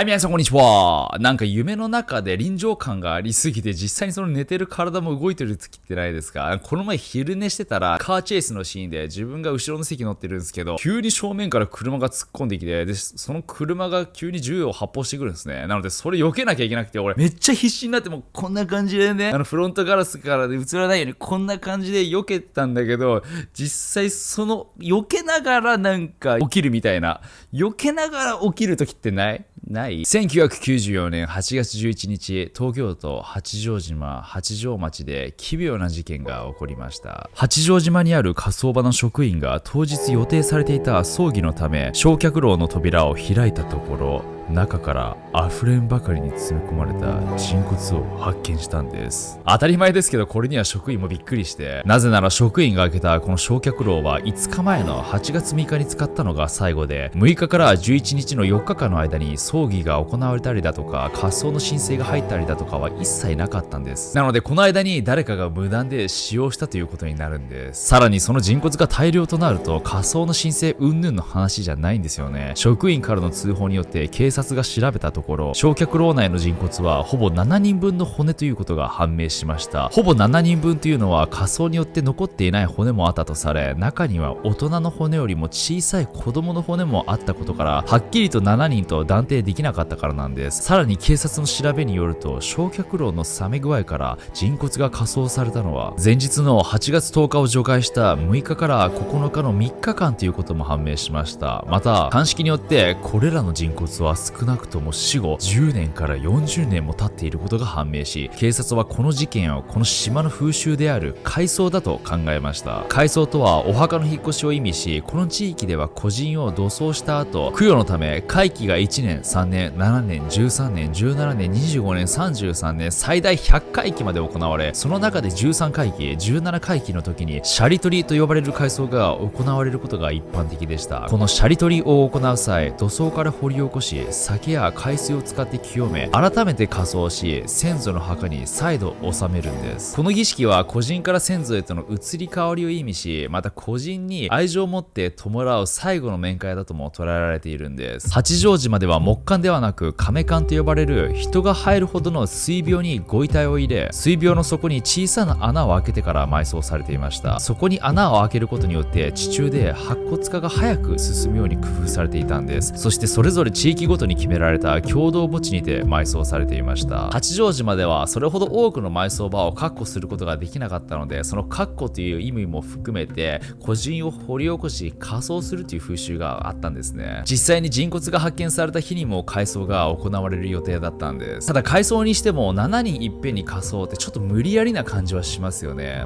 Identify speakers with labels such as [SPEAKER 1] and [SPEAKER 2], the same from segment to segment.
[SPEAKER 1] はい、皆さんこんにちは。なんか夢の中で臨場感がありすぎて、実際にその寝てる体も動いてる時ってないですか？この前昼寝してたら、カーチェイスのシーンで自分が後ろの席乗ってるんですけど、急に正面から車が突っ込んできて、で、その車が急に銃を発砲してくるんですね。なので、それ避けなきゃいけなくて、俺めっちゃ必死になって、もうこんな感じでね、フロントガラスからで映らないようにこんな感じで避けたんだけど、実際その避けながらなんか起きるみたいな、避けながら起きる時ってない1994年8月11日、東京都八丈島八丈町で奇妙な事件が起こりました。八丈島にある火葬場の職員が当日予定されていた葬儀のため、焼却炉の扉を開いたところ、中から溢れんばかりに詰め込まれた人骨を発見したんです。当たり前ですけど、これには職員もびっくりして、なぜなら職員が開けたこの焼却炉は5日前の8月6日に使ったのが最後で、6日から11日の4日間の間に葬儀が行われたりだとか、火葬の申請が入ったりだとかは一切なかったんです。なのでこの間に誰かが無断で使用したということになるんです。さらにその人骨が大量となると、火葬の申請云々の話じゃないんですよね。職員からの通報によって警察が調べたところ、焼却炉内の人骨はほぼ7人分の骨ということが判明しました。ほぼ7人分というのは火葬によって残っていない骨もあったとされ、中には大人の骨よりも小さい子供の骨もあったことから、はっきりと7人と断定できなかったからなんです。さらに警察の調べによると、焼却炉の冷め具合から人骨が火葬されたのは前日の8月10日を除外した6日から9日の3日間ということも判明しました。また鑑識によってこれらの人骨は少なくとも死後10年から40年も経っていることが判明し、警察はこの事件をこの島の風習である改葬だと考えました。改葬とはお墓の引っ越しを意味し、この地域では古人を土葬した後、供養のため会期が1年、3年、7年、13年、17年、25年、33年、最大100回忌まで行われ、その中で13回忌、17回忌の時にシャリ取りと呼ばれる改葬が行われることが一般的でした。このシャリ取りを行う際、土葬から掘り起こし、酒や海水を使って清め、改めて火葬し、先祖の墓に再度納めるんです。この儀式は古人から先祖へとの移り変わりを意味し、また古人に愛情を持って弔う最後の面会だとも捉えられているんです。八丈島では木棺ではなく亀棺と呼ばれる人が入るほどの水廟にご遺体を入れ、水廟の底に小さな穴を開けてから埋葬されていました。そこに穴を開けることによって地中で白骨化が早く進むように工夫されていたんです。そしてそれぞれ地域ごとに決められた共同墓地にて埋葬されていました。八丈島ではそれほど多くの埋葬場を確保することができなかったので、その確保という意味も含めて古人を掘り起こし火葬するという風習があったんですね。実際に人骨が発見された日にも改葬が行われる予定だったんです。ただ改葬にしても7人いっぺんに火葬ってちょっと無理やりな感じはしますよね。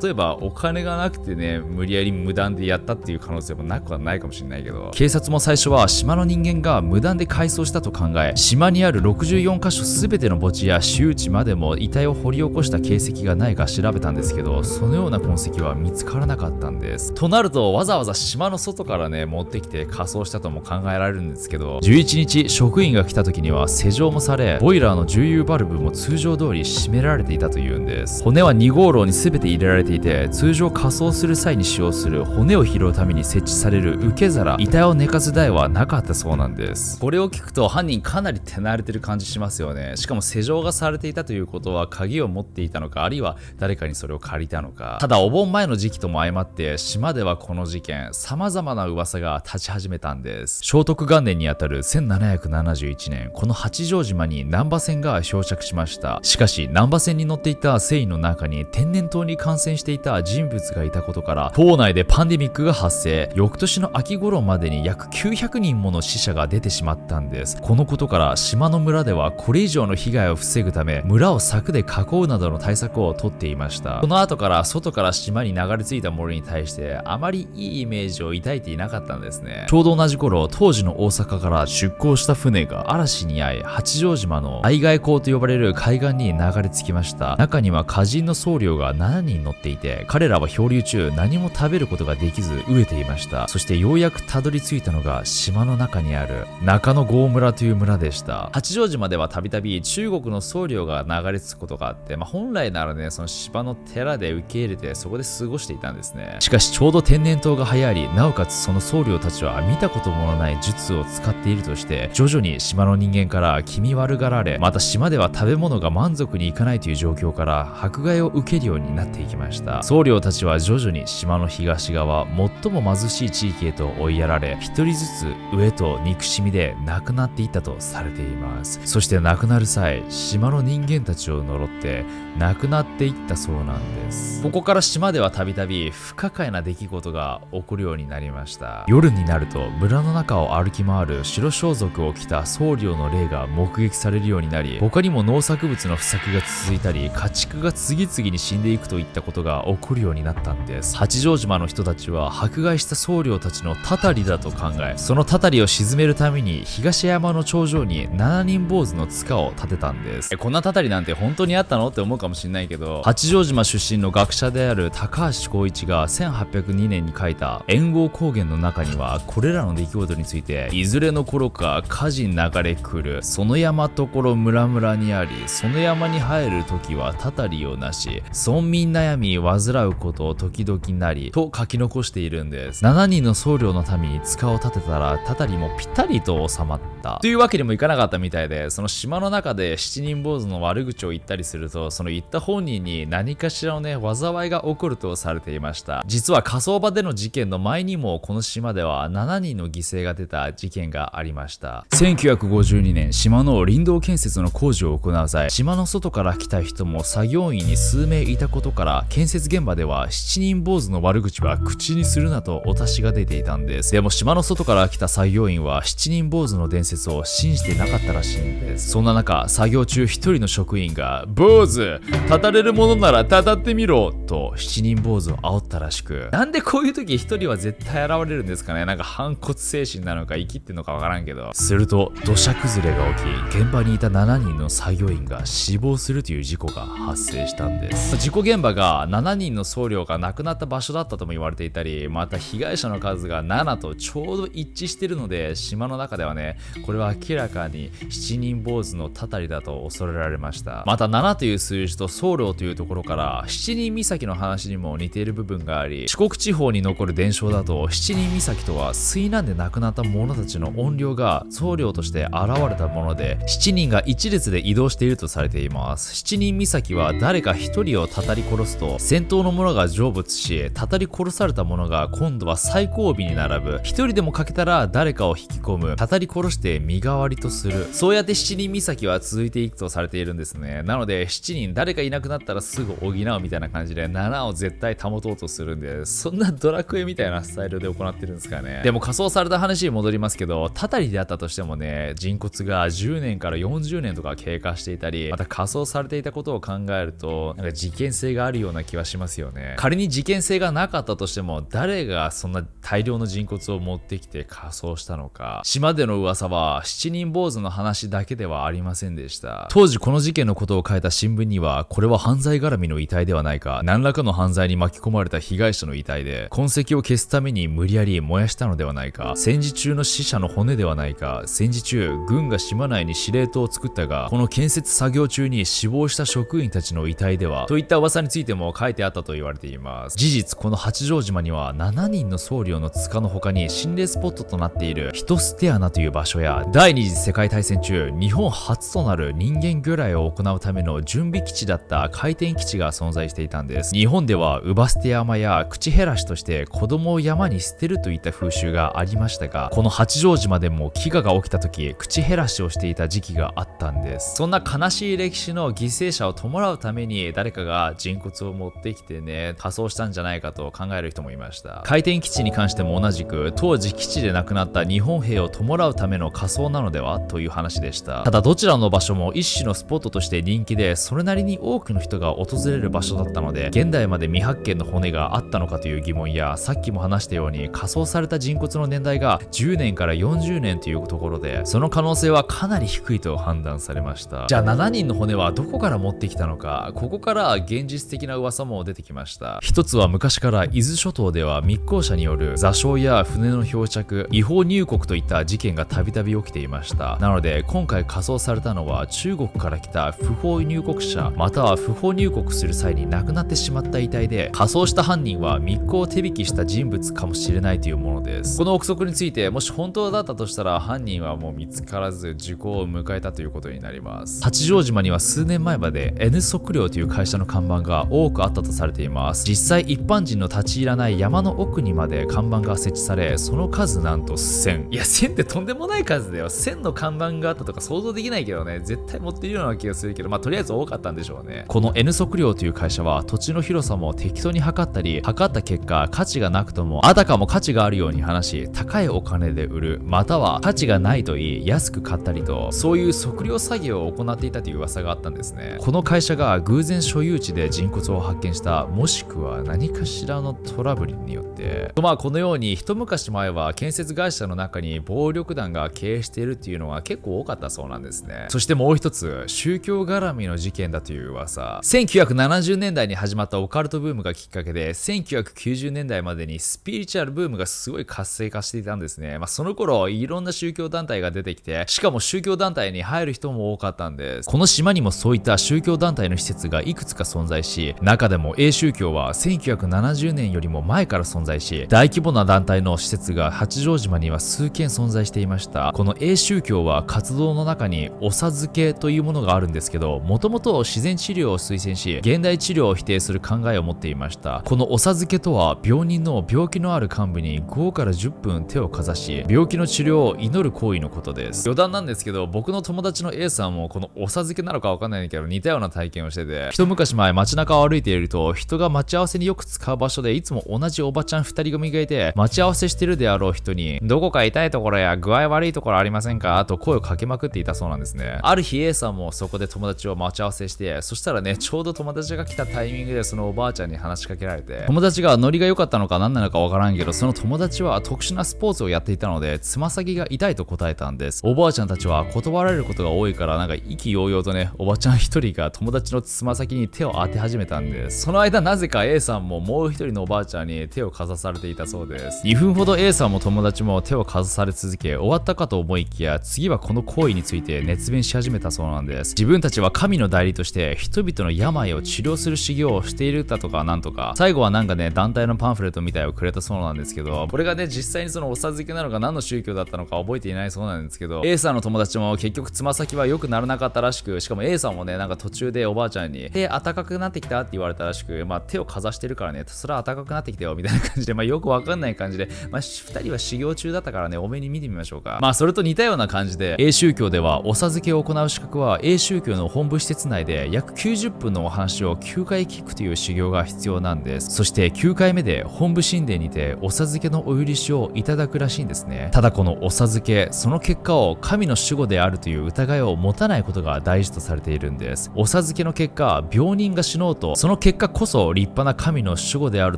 [SPEAKER 1] 例えばお金がなくてね、無理やり無断でやったっていう可能性もなくはないかもしれないけど、警察も最初は島の人間が無断で改装したと考え、島にある64カ所全ての墓地や私有地までも遺体を掘り起こした形跡がないか調べたんですけど、そのような痕跡は見つからなかったんです。となるとわざわざ島の外からね持ってきて火葬したとも考えられるんですけど、11日職員が来た時には施錠もされ、ボイラーの重油バルブも通常通り閉められていたというんです。骨は2号炉に全て入れられていて、通常火葬する際に使用する骨を拾うために設置される受け皿、遺体を寝かす台はなかったそうなんです。これを聞くと犯人かなり手慣れてる感じしますよね。しかも施錠がされていたということは鍵を持っていたのか、あるいは誰かにそれを借りたのか。ただお盆前の時期とも相まって島ではこの事件様々な噂が立ち始めたんです。聖徳元年にあたる1771年、この八丈島に難波船が漂着しました。しかし難波船に乗っていた船員の中に天然痘に感染していた人物がいたことから、島内でパンデミックが発生。翌年の秋頃までに約900人もの死者が出てしまったんです。このことから島の村ではこれ以上の被害を防ぐため、村を柵で囲うなどの対策をとっていました。この後から外から島に流れ着いたものに対してあまりいいイメージを抱いていなかったんですね。ちょうど同じ頃、当時の大阪から出港した船が嵐に遭い、八丈島の愛外港と呼ばれる海岸に流れ着きました。中には歌人の僧侶が7人乗っていて、彼らは漂流中何も食べることができず飢えていました。そしてようやくたどり着いたのが島の中にある中野郷村という村でした。八丈島ではたびたび中国の僧侶が流れ着くことがあって、本来ならね、その島の寺で受け入れてそこで過ごしていたんですね。しかしちょうど天然痘が流行り、なおかつその僧侶たちは見たこともない術を使っているとして、徐々に島の人間から気味悪がられ、また島では食べ物が満足にいかないという状況から迫害を受けるようになっていきました。僧侶たちは徐々に島の東側、最も貧しい地域へと追いやられ、一人ずつ飢えと憎しみで亡くなっていったとされています。そして亡くなる際、島の人間たちを呪って亡くなっていったそうなんです。ここから島ではたびたび不可解な出来事が起こるようになりました。夜になると村の中を歩き回る白装束を着た僧侶の霊が目撃されるようになり、他にも農作物の不作が続いたり、家畜が次々に死んでいくといったことが起こるようになったんです。八丈島の人たちは迫害した僧侶たちのたたりだと考え、そのたたりを鎮めるために東山の頂上に7人坊主の塚を建てたんです。こんなたたりなんて本当にあったのって思うかもしれないけど、八丈島出身の学者である高橋光一が1802年に書いた援護光言の中には、これらの出来事について、いずれの頃か火事流れ来る、その山ところ村々にあり、その山に入る時はたたりをなし、村民悩み患うことを時々なりと書き残しているんです。7人の僧侶のために塚を建てたら、たたりもぴったりと収まったというわけにもいかなかったみたいで、その島の中で7人坊主の悪口を言ったりすると、その言った本人に何かしらのね、災いが起こるとされていました。実は火葬場での事件の前にもこの島では7人の犠牲が出た事件がありました。1952年、島の林道建設の工事を行う際、島の外から来た人も作業員に数名いたことから、建設現場では7人坊主の悪口は口にするなとお達しが出ていたんです。でも島の外から来た作業員は7人坊主の伝説を信じてなかったらしいんです。そんな中、作業中一人の職員が坊主、たたれるものならたたってみろと7人坊主を煽ったらしく、なんでこういう時一人は絶対現れるんですかね。なんか反骨精神なのか生きってんのかわからんけど。すると土砂崩れが起き、現場にいた7人の作業員が死亡するという事故が発生したんです。事故現場が7人の僧侶が亡くなった場所だったとも言われていたり、また被害者の数が7とちょうど一致しているので、島の中ではね、これは明らかに7人坊主のたたりだと恐れられました。また7という数字と僧侶というところから七人岬の話にも似ている部分があり、四国地方に残る伝承だと、七人岬とは水難で亡くなった者たちの怨霊が僧侶として現れたもので、7人が一列で移動しているとされています。七人岬は誰か1人をたたり殺すと先頭の者が成仏し、たたり殺された者が今度は最後尾に並ぶ。1人でも欠けたら誰かを引き込む、たたり殺して身代わりとする。そうやって七人岬は続いていくとされているんですね。なので7人誰かいなくなったらすぐ補うみたいな感じで7を絶対保とうとするんで、そんなドラクエみたいなスタイルで行ってるんですかね。でも仮装された話に戻りますけど、たたりであったとしてもね、人骨が10年から40年とか経過していたり、また仮装されていたことを考えると、なんか事件性があるような気はしますよね。仮に事件性がなかったとしても、誰がそんな大量の人骨を持ってきて仮装したのか。島での噂は7人坊主の話だけではありませんでした。当時この事件のことを書いた新聞には、これは犯罪絡みの遺体ではないか、何らかの犯罪に巻き込まれた被害者の遺体で、痕跡を消すために無理やり燃やしたのではないか、戦時中の死者の骨ではないか、戦時中軍が島内に司令塔を作ったが、この建設作業中に死亡した職員たちの遺体ではといった噂についても書いてあったと言われています。事実この八丈島には7人の僧侶の塚の他に心霊スポットとなっているヒトステアナという場所や、第二次世界大戦中日本初となる人間魚雷を行うための準備基地だった回転基地が存在していたんです。日本ではウバステ山や口減らしとして子供を山に捨てるといった風習がありましたが、この八丈島でも飢餓が起きた時、口減らしをしていた時期があったんです。そんな悲しい歴史の犠牲者を弔うために誰かが人骨を持ってきてね、仮装したんじゃないかと考える人もいました。回転基地に関しても同じく、当時基地で亡くなった日本兵を弔うための仮装なのではという話でした。ただどちらの場所も一種のスポットとして人気で、それなりに多くの人が訪れる場所だったので、現代まで未発見の骨があったのかという疑問や、さっきも話したように仮装された人骨の年代が10年から40年というところで、その可能性はかなり低いと判断されました。じゃあ7人の骨はどこから持ってきたのか、ここから現実的な噂も出てきました。一つは昔から伊豆諸島では密航者による座礁や船の漂着、違法入国といった事件がたびたび起きていました。なので今回火葬されたのは中国から来た不法入国者または不法入国する際に亡くなってしまった遺体で、火葬した犯人は密航を手引きした人物かもしれないというものです。この憶測についてもし本当だったとしたら、犯人はもう見つからず時効を迎えたということになります。八丈島には数年前まで N 測量という会社の看板が多くあったとされています。実際一般人の立ち入らない山の奥にまで看板が設置され、その数なんと1000。いや1000ってとんでもない数だよ。1000の看板があったとか想像できないけどね、絶対持っているような気がするけど、まあとりあえず多かったんでしょうね。この N 測量という会社は土地の広さも適当に測ったり、測った結果価値がなくともあたかも価値があるように話し、高いお金で売る、または価値がないと言い安く買ったりと、そういう測量作業を行っていたという噂があったんですね。この会社が偶然所有地で人骨を発見した、もしくは何かしらのトラブルによって、まあこのように一昔前は建設会社の中に暴力団が経営しているっていうのは結構多かったそうなんですね。そしてもう一つ、宗教絡みの事件だという噂。1970年代に始まったオカルトブームがきっかけで、1990年代までにスピリチュアルブームがすごい活性化していたんですね。まあその頃いろんな宗教団体が出てきて、しかも宗教団体に入る人も多かったんです。この島にもそういった宗教団体の施設がいくつか存在し、中でも A 宗教は1970年よりも前から存在し、大規模な団体の施設が八丈島には数件存在していました。この A 宗教は活動の中にお授けというものがあるんですけど、もともと自然治療を推薦し、現代治療を否定する考えを持っていました。このお授けとは、病人の病気のある幹部に5から10分手をかざし、病気の治療を祈る行為のことです。余談なんですけど、僕の友達の A さんもこのお授けなのかわかんないんだけど似たような体験をしてて、一昔前街中を歩いていると、人が待ち合わせによく使う場所でいつも同じおばちゃん2人組がいて、待ち合わせしてるであろう人に、どこか痛いところや具合悪いところありませんかと声をかけまくっていたそうなんですね。ある日 A さんもそこで友達を待ち合わせして、そしたらね、ちょうど友達が来たタイミングでそのおばあちゃんに話しかけられて、友達がノリが良かったのか何なのかわからんけど、その友達は特殊なスポーツをやっていたのでつま先が痛いと答えたんです。おばあちゃんたちは断られることが多いから、なんか意気揚々とね、おばちゃん一人が友達のつま先に手を当て始めたんです。その間なぜか A さんももう一人のおばあちゃんに手をかざされていたそうです。2分ほど A さんも友達も手をかざされ続け、終わったかと思いきや、次はこの行為について熱弁し始めたそうなんです。自分たちは神の代理として人々の病を治療する修行をしているだとかなんとか、最後はなんかね、団体のパンフレットみたいをくれたそうなんですけど、これがね、実際にそのお授けなのか何の宗教だったのか覚えていないそうなんですけど、 A さんの友達も結局つま先は良くならなかったらしく、しかも A さんもね、なんか途中でおばあちゃんに手暖かくなってきたって言われたらしく、まあ手をかざしてるからね、それは暖かくなってきたよみたいな感じで、まあよくわかんない感じで、まあ2人は修行中だったからね、多めに見てみましょうか。まあそれと似たような感じで、 A 宗教ではお授けを行う資格は A 宗教の本部施設内で約90分のお話を9回聞くという修行が必要なんです。そして9回目で本部神殿にてお授けのお許しをいただくらしいんですね。ただこのお授け、その結果を神の守護であるという疑いを持たないことが大事とされているんです。お授けの結果、病人が死のうと、その結果こそ立派な神の守護である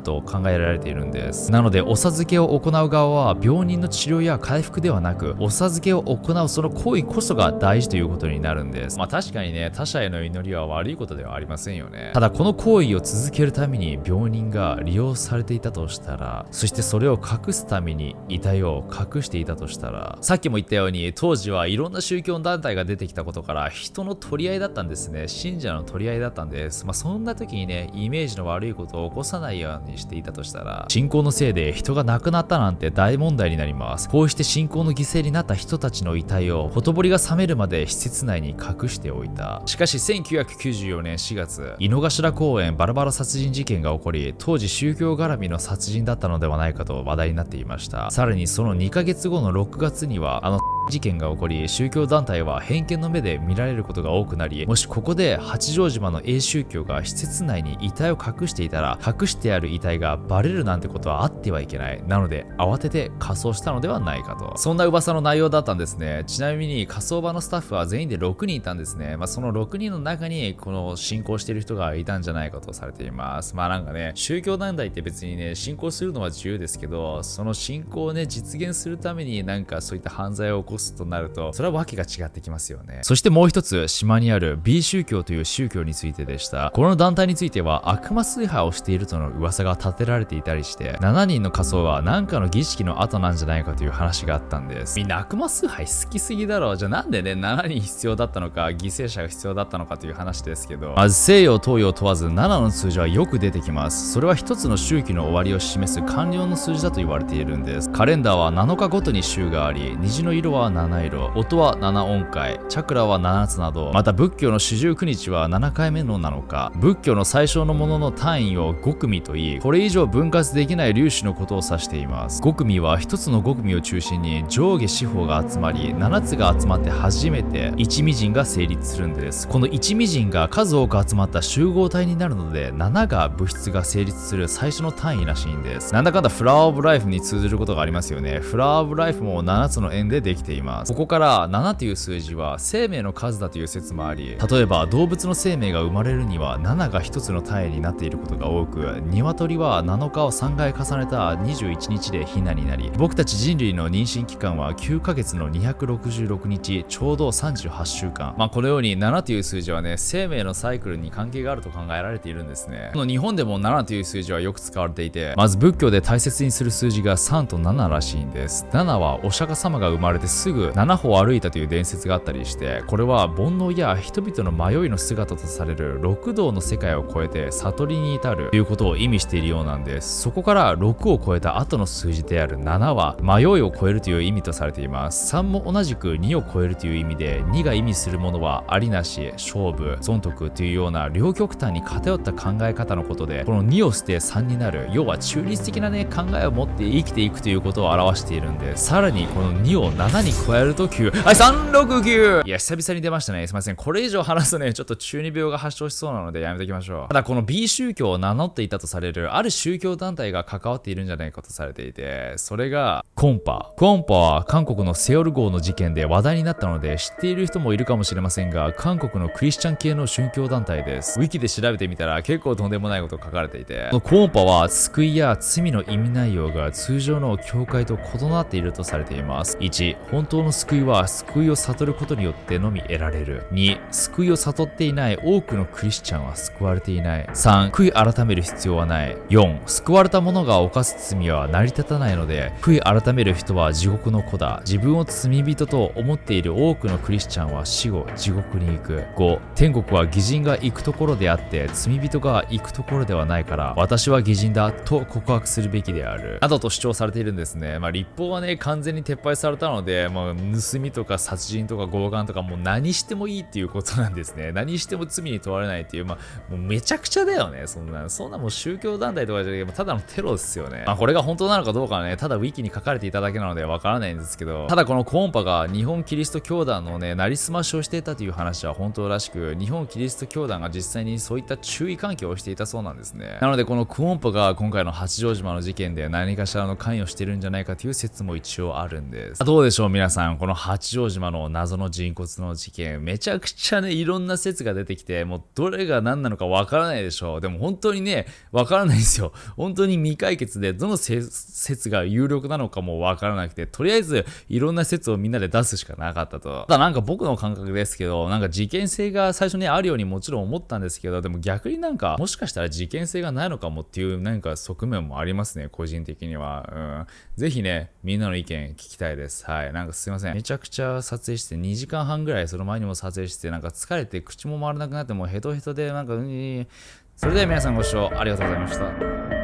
[SPEAKER 1] と考えられているんです。なのでお授けを行う側は病人の治療や回復ではなく、お授けを行うその行為こそが大事ということになるんです。まあ確かにね、他者への祈りは悪いことではありませんよね。ただこの行為を続けるために病人が利用されていたとしたら、そしてそれを隠すために遺体を隠していたとしたら、さっきも言ったように当時はいろんな宗教団体が出てきたことから人の取り合いだったんですね。信者の取り合いだったんです。まあそんな時にね、イメージの悪いことを起こさないようにしていたとしたら、信仰のせいで人が亡くなったなんて大問題になります。こうして信仰の犠牲になった人たちの遺体をほとぼりが冷めるまで施設内に隠しておいた。しかし1994年4月、井の頭公園バラバラ殺人事件が起こり、当時宗教絡みの殺人だったのではないかと話題になっていました。さらにその2ヶ月後の6月には事件が起こり、宗教団体は偏見の目で見られることが多くなり、もしここで八丈島の A 宗教が施設内に遺体を隠していたら、隠してある遺体がバレるなんてことはあってはいけない。なので慌てて火葬したのではないかと、そんな噂の内容だったんですね。ちなみに火葬場のスタッフは全員で6人いたんですね。まあその6人の中にこの信仰している人がいたんじゃないかとされています。まあなんかね、宗教団体って別にね、信仰するのは自由ですけど、その信仰をね、実現するためになんかそういった犯罪を起こすとなると、それはわけが違ってきますよね。そしてもう一つ、島にある B 宗教という宗教についてでした。この団体については悪魔崇拝をしているとの噂が立てられていたりして、7人の火葬は何かの儀式の後なんじゃないかという話があったんでです。みんな悪魔崇拝好きすぎだろう。じゃあなんでね、7人必要だったのか、犠牲者が必要だったのかという話ですけど、まず西洋東洋問わず7の数字はよく出てきます。それは一つの周期の終わりを示す完了の数字だと言われているんです。カレンダーは7日ごとに週があり、虹の色は7色、音は7音階、チャクラは7つなど、また仏教の四十九日は7回目の7日、仏教の最小のものの単位を5組といい、これ以上分割できない粒子のことを指しています。5組は一つの5組を中心に上下四方が集まり、7つが集まって初めて一味人が成立するんです。この一味人が数多く集まった集合体になるので、7が物質が成立する最初の単位らしいんです。なんだかんだフラワーオブライフに通ずることがありますよね。フラワーオブライフも7つの円でできています。ここから7という数字は生命の数だという説もあり、例えば動物の生命が生まれるには7が1つの単位になっていることが多く、鶏は7日を3回重ねた21日でヒナになり、僕たち人類の妊娠期間は9ヶ月の266日、ちょうど38週間。このように7という数字はね、生命のサイクルに関係があると考えられているんですね。この日本でも7という数字はよく使われていて、まず仏教で大切にする数字が3と7らしいんです。7はお釈迦様が生まれてすぐ7歩歩いたという伝説があったりして、これは煩悩や人々の迷いの姿とされる六道の世界を超えて悟りに至るということを意味しているようなんです。そこから6を超えた後の数字である7は迷いを超えるという意味とされています。3も同じく2を超えるという意味で、2が意味するものはありなし、勝負、損得というような両極端に偏った考え方のことで、この2を捨て3になる、要は中立的なね、考えを持って生きていくということを表しているんで、さらにこの2を7に加えると9、はい、369! いや、久々に出ましたね。すいません。これ以上話すとね、ちょっと中二病が発症しそうなのでやめておきましょう。ただこの B 宗教を名乗っていたとされるある宗教団体が関わっているんじゃないかとされていて、それがコンパは韓国のセオル号の事件で話題になったので知っている人もいるかもしれませんが、韓国のクリスチャン系の宗教団体です。ウィキで調べてみたら結構とんでもないことが書かれていて、このコンパは救いや罪の意味内容が通常の教会と異なっているとされています。1、本当の救いは救いを悟ることによってのみ得られる。2、救いを悟っていない多くのクリスチャンは救われていない。3、悔い改める必要はない。4、救われた者が犯す罪は成り立たないので、悔い改める人は地獄の子だ。自分を罪人と思っている多くのクリスチャンは死後地獄に行く。5、天国は義人が行くところであって罪人が行くところではないから、私は義人だと告白するべきである。などと主張されているんですね。立法はね、完全に撤廃されたので、盗みとか殺人とか強姦とかもう何してもいいっていうことなんですね。何しても罪に問われないっていう、もうめちゃくちゃだよね。そんなもう宗教団体とかじゃなくて、ただのテロですよね。これが本当なのかどうかはね、ただウィキに書かれていただけなのでわからないんですけど、ただこのコンパが日本キリスト教団のね、なりすましをしていたという話は本当らしく、日本キリスト教団が実際にそういった注意喚起をしていたそうなんですね。なのでこのコンパが今回の八丈島の事件で何かしらの関与してるんじゃないかという説も一応あるんです。どうでしょう皆さん、この八丈島の謎の人骨の事件、めちゃくちゃね、いろんな説が出てきて、もうどれが何なのかわからないでしょう。でも本当にね、わからないんですよ。本当に未解決で、どの説が有力なのかもわからなくて、とりあえずいろんな説をみんなで出すしかなかったと。ただなんか僕の感覚ですけど、なんか事件性が最初にあるようにもちろん思ったんですけど、でも逆になんかもしかしたら事件性がないのかもっていうなんか側面もありますね、個人的には。ぜひね、みんなの意見聞きたいです。はい。なんかすいません。めちゃくちゃ撮影して2時間半ぐらいその前にも撮影して、なんか疲れて口も回らなくなってもうヘトヘトでなんか、それでは皆さんご視聴ありがとうございました。